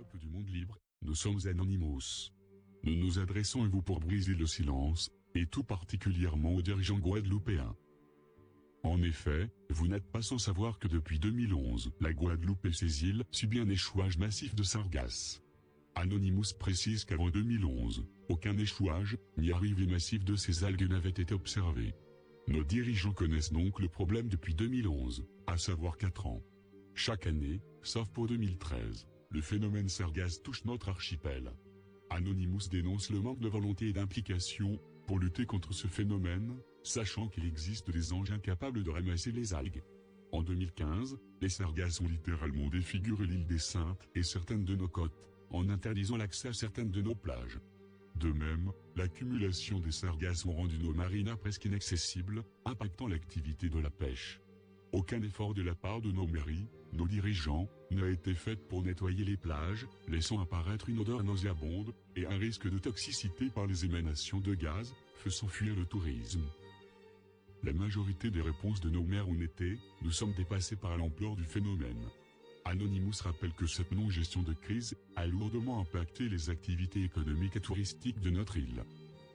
peuple du monde libre, nous sommes Anonymous. Nous nous adressons à vous pour briser le silence, et tout particulièrement aux dirigeants guadeloupéens. En effet, vous n'êtes pas sans savoir que depuis 2011, la Guadeloupe et ses îles subissent un échouage massif de sargasses. Anonymous précise qu'avant 2011, aucun échouage, ni arrivée massive de ces algues n'avait été observé. Nos dirigeants connaissent donc le problème depuis 2011, à savoir 4 ans. Chaque année, sauf pour 2013, le phénomène sargasse touche notre archipel. Anonymous dénonce le manque de volonté et d'implication pour lutter contre ce phénomène, sachant qu'il existe des engins capables de ramasser les algues. En 2015, les sargasses ont littéralement défiguré l'île des Saintes et certaines de nos côtes, en interdisant l'accès à certaines de nos plages. De même, l'accumulation des sargasses ont rendu nos marinas presque inaccessibles, impactant l'activité de la pêche. Aucun effort de la part de nos mairies, nos dirigeants, n'a été fait pour nettoyer les plages, laissant apparaître une odeur nauséabonde, et un risque de toxicité par les émanations de gaz, faisant fuir le tourisme. La majorité des réponses de nos maires ont été « Nous sommes dépassés par l'ampleur du phénomène ». Anonymous rappelle que cette non-gestion de crise a lourdement impacté les activités économiques et touristiques de notre île.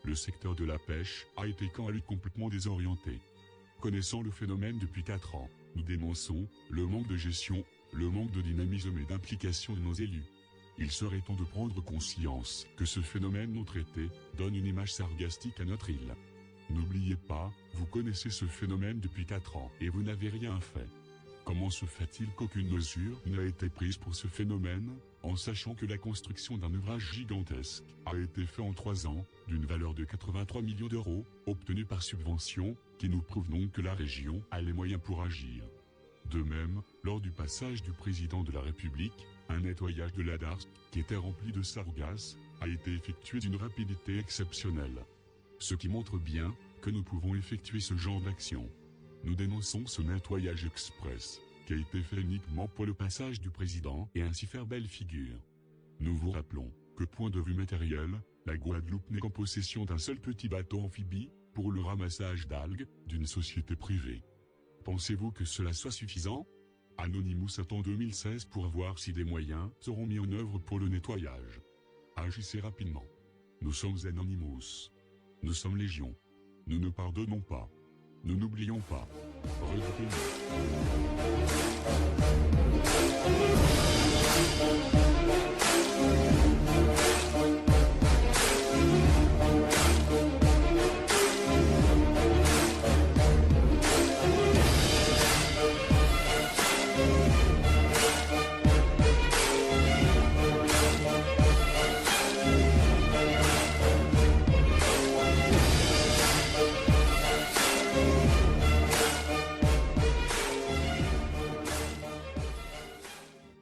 Le secteur de la pêche a été quant à lui complètement désorienté. Connaissant le phénomène depuis 4 ans, nous dénonçons le manque de gestion, le manque de dynamisme et d'implication de nos élus. Il serait temps de prendre conscience que ce phénomène non traité donne une image sargastique à notre île. N'oubliez pas, vous connaissez ce phénomène depuis 4 ans et vous n'avez rien fait. Comment se fait-il qu'aucune mesure n'a été prise pour ce phénomène, en sachant que la construction d'un ouvrage gigantesque a été fait en 3 ans, d'une valeur de 83 millions d'euros, obtenue par subvention, qui nous prouve donc que la région a les moyens pour agir. De même, lors du passage du président de la République, un nettoyage de la darse, qui était rempli de sargasses, a été effectué d'une rapidité exceptionnelle. Ce qui montre bien que nous pouvons effectuer ce genre d'action. Nous dénonçons ce nettoyage express, qui a été fait uniquement pour le passage du président et ainsi faire belle figure. Nous vous rappelons que point de vue matériel, la Guadeloupe n'est qu'en possession d'un seul petit bateau amphibie, pour le ramassage d'algues, d'une société privée. Pensez-vous que cela soit suffisant? Anonymous attend 2016 pour voir si des moyens seront mis en œuvre pour le nettoyage. Agissez rapidement. Nous sommes Anonymous. Nous sommes Légion. Nous ne pardonnons pas. Nous n'oublions pas. Retrouvez-nous.